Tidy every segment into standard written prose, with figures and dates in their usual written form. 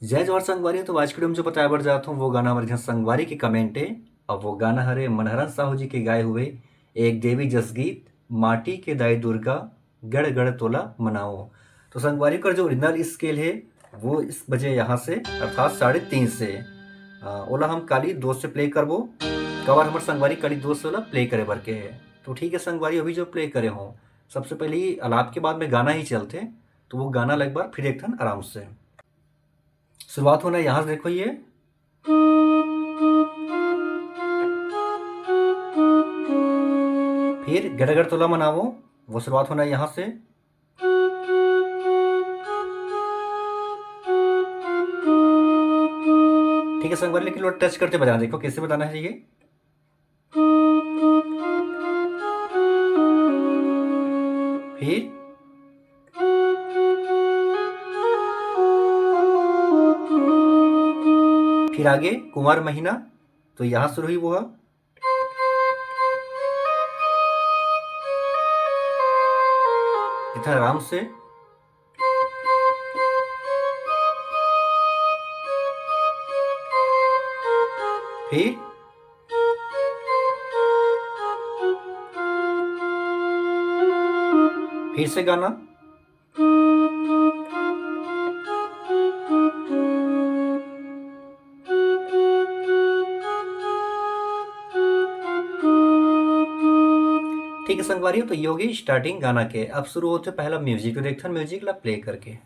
जय जवाहर संगवारी। तो आज के वीडियो में जो बताया बढ़ जाता हूँ वो गाना हमारे यहाँ संगवारी के कमेंट है। और वो गाना हरे मनहरन साहू जी के गाए हुए एक देवी जसगीत माटी के दाई दुर्गा गढ़ गढ़ तोला मनाओ। तो संगवारी का जो ओरिजिनल स्केल है वो इस बजे यहाँ से अर्थात 3.5 से ओला हम काली 2 से प्ले करबो। कवर हमारे संगवारी काली 2 से ओला प्ले करे बर के है। तो ठीक है संगवारी, अभी जो प्ले करे हों सबसे पहले ही अलाप के बाद में गाना ही चलते। तो वो गाना एक बार फिर एक ठन आराम से शुरुआत होना है यहाँ से। देखो ये फिर गड़गड़ तोला मनावो, वो शुरुआत होना है यहाँ से। ठीक है संगवारी, लेकिन लोग टच करते बजाना, देखो कैसे बताना है ये। फिर आगे कुमार महीना, तो यहां शुरू हुई वो है। इतना आराम से। फिर से गाना। ठीक है संगवारी, तो ये होगी स्टार्टिंग गाना के। अब शुरू होते पहला म्यूजिक, तो देखते हैं म्यूजिक ला प्ले करके।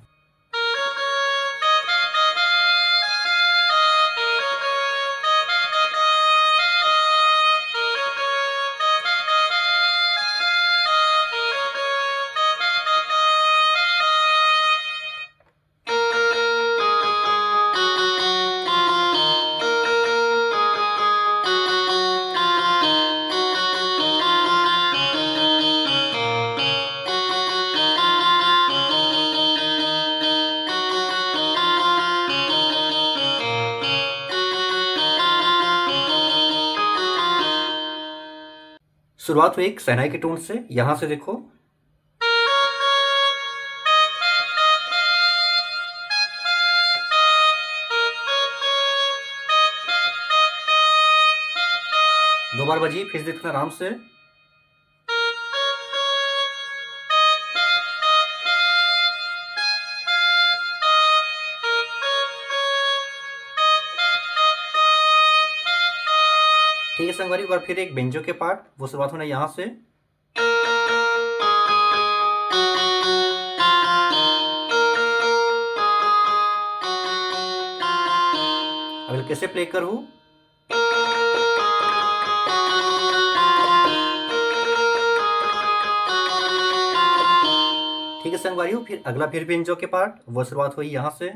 शुरुआत हुई एक शहनाई के टोन से, यहां से देखो। दो बार बजी, फिर देखना आराम से। ठीक है संगवारी, और फिर एक बेंजो के पार्ट, वो शुरुआत होना यहां से। अब कैसे प्ले करूं। ठीक है संगवारी, फिर अगला फिर बेंजो के पार्ट, वो शुरुआत हुई यहां से।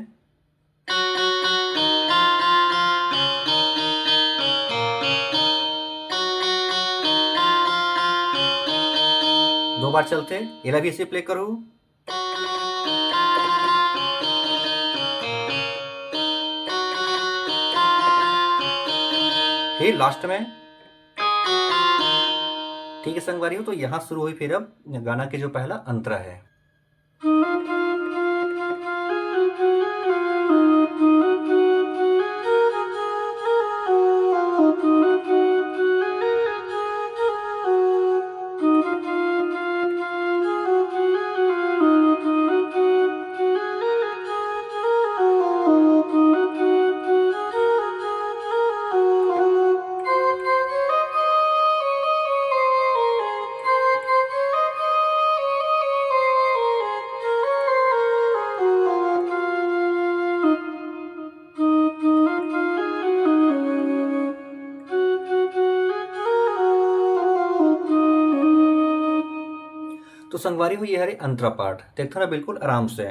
दो बार चलते, एला भी इसे प्ले करूं। फिर लास्ट में। ठीक है संगवारी, तो यहां शुरू हुई फिर अब गाना के जो पहला अंतरा है। तो संगवारी हुई है अंतरा पार्ट, देखो ना बिल्कुल आराम से।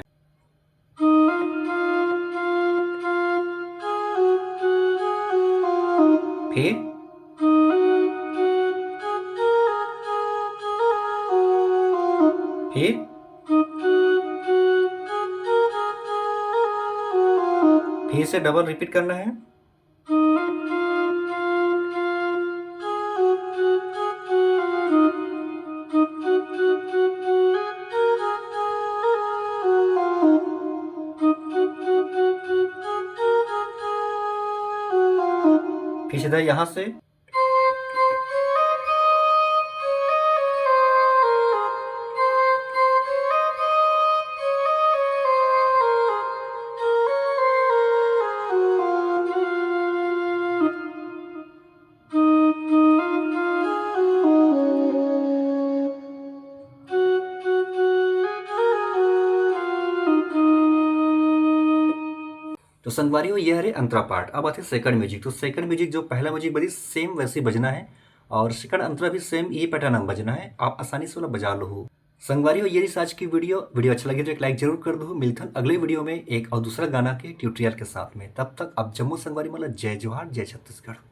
फिर फिर फिर से डबल रिपीट करना है। खींचदा यहाँ से, तो संगवारियों ये हरे अंतरा पार्ट। अब आते सेकंड म्यूजिक। तो सेकंड म्यूजिक जो पहला म्यूजिक बजी सेम वैसे बजना है और सेकंड अंतरा भी सेम ये पैटर्न में बजना है। आप आसानी से वाला बजा लो हो। संगवारियों ये रही आज की वीडियो अच्छा लगे तो एक लाइक जरूर कर दो। मिलते हैं अगले वीडियो में एक और दूसरा गाना के ट्यूटोरियल के साथ में। तब तक आप जम्मू संगवारी मतलब जय जोहार, जय छत्तीसगढ़।